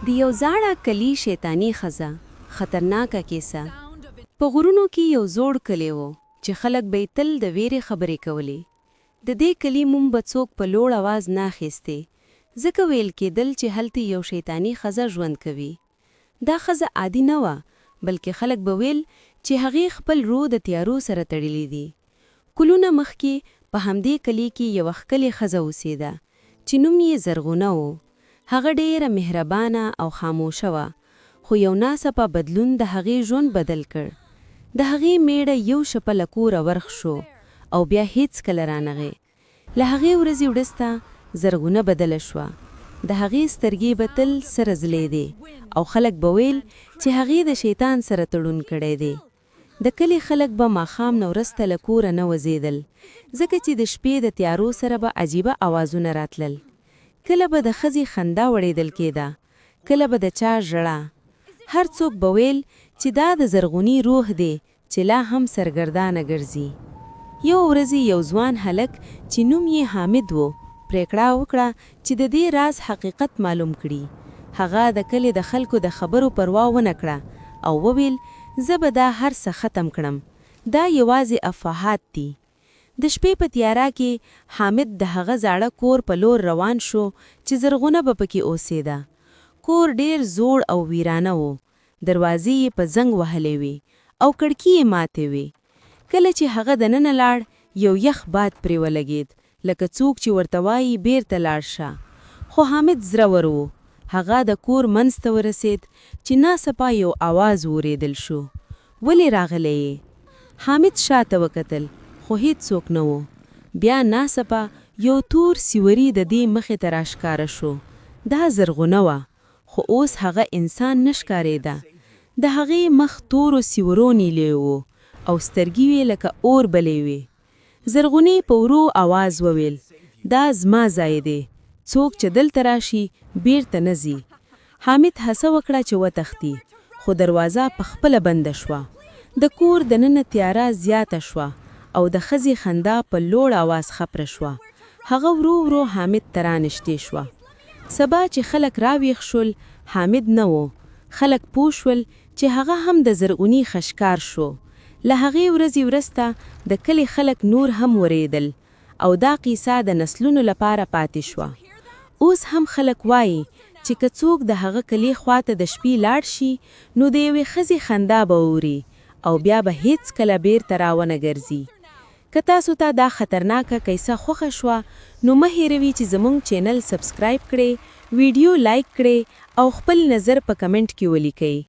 د یو زاړه کلی شیطانی ښځه خطرناکه کیسه. په غرونو کې یو زوړ کلی و چې خلک به تل د ویرې خبرې کولې. د دې کلی مونږ به څوک په لوړ आवाज نه اخیستې، ځکه ویل کېدل چې هلته یو شیطانی ښځه ژوند کوي. دا ښځه عادي نه وه، بلکې خلک به ویل چې هغې خپل روح د تیارو سره تړلی دی. کلونه مخکې په همدې کلی کې یوه ښکلې ښځه اوسېده چې نوم یې زرغونه و. هغه ډېره مهربانه او خاموشه وه، خو یو ناڅاپه بدلون د هغې ژوند بدل کړ. د هغې میړه یو شپه له کوره ورخ شو او بیا هیڅ کله رانغی. له هغې ورځې وروسته زرغونه بدله شوه. د هغې سترګې به تل سره ځلېدې او خلک به ویل چې هغې د شیطان سره تړون کړی دی. د کلي خلک به ماښام نه وروسته له کوره نه وځېدل، ځکه چې د شپې د تیارو سره به عجیبه اوازونه راتلل. کله به د ښځې خندا وړېدل کېده، کله به د چا ژړا. هر څوک به ویل چې دا د زرغونی روح دی چې لا هم سرګردانه ګرځي. یو ورځ یو ځوان هلک چې نوم یې حامد و پریکړه وکړه چې د دې راز حقیقت معلوم کړي. هغه د کلي د خلکو د خبرو پروا ونه کړه او وویل زه به دا هر څه ختم کړم، دا یوازې افواهات دي. د شپې په تیاره کې حامد د هغه زاړه کور په لور روان شو چې زرغونه به پکې اوسېده. کور ډېر زوړ او ویرانه و، دروازې یې په زنګ وهلې وې او کړکۍ یې ماتې وې. کله چې هغه دننه لاړ، یو یخ باد پرې ولګېد، لکه څوک چې ورته وایي بیرته لاړ شه. خو حامد زړور و. هغه د کور منځ ته ورسېد چې ناڅاپه یو آواز واورېدل شو. ولې راغلی یې؟ حامد شاته وکتل، خو هیڅ څوک نه و. بیا ناڅاپه یو تور سیوري د دې مخې ته راښکاره شو. دا زرغونه وه، خو اوس هغه انسان نه ښکارېده. د هغې مخ تورو سیورو نیلی و او سترګې یې لکه اور بلې وې. زرغونې په ورو آواز وویل دا زما ځای دی، څوک چې دلته راشي بیرته نه ځي. حامد هڅه وکړه چې وتښتي، خو دروازه په خپله بنده شوه. د کور دننه تیاره زیاته شوه او د ښځې خندا په لوړ آواز خپره شوه. هغه ورو ورو حامد ته رانږدې شوه. سبا چې خلک راویښ شول، حامد نه و. خلک پوه شول چې هغه هم د زرغونی خشکار شو. له هغې ورځې وروسته د کلي خلک نور هم ورېدل او دا قیصه د نسلونو لپاره پاتې شوه. اوس هم خلک وایي چې که څوک د هغه کلي خواته د شپې لاړ شي، نو د یوې ښځې خندا به اوري او بیا به هیڅ کله بیرته راونه ګرځي. که تاسو ته دا خطرناکه کیسه خوښه شوه، نو مه هېروئ چې زموږ چینل سبسکرایب کړئ، ویډیو لایک کړئ او خپل نظر په کمنټ کې ولیکئ.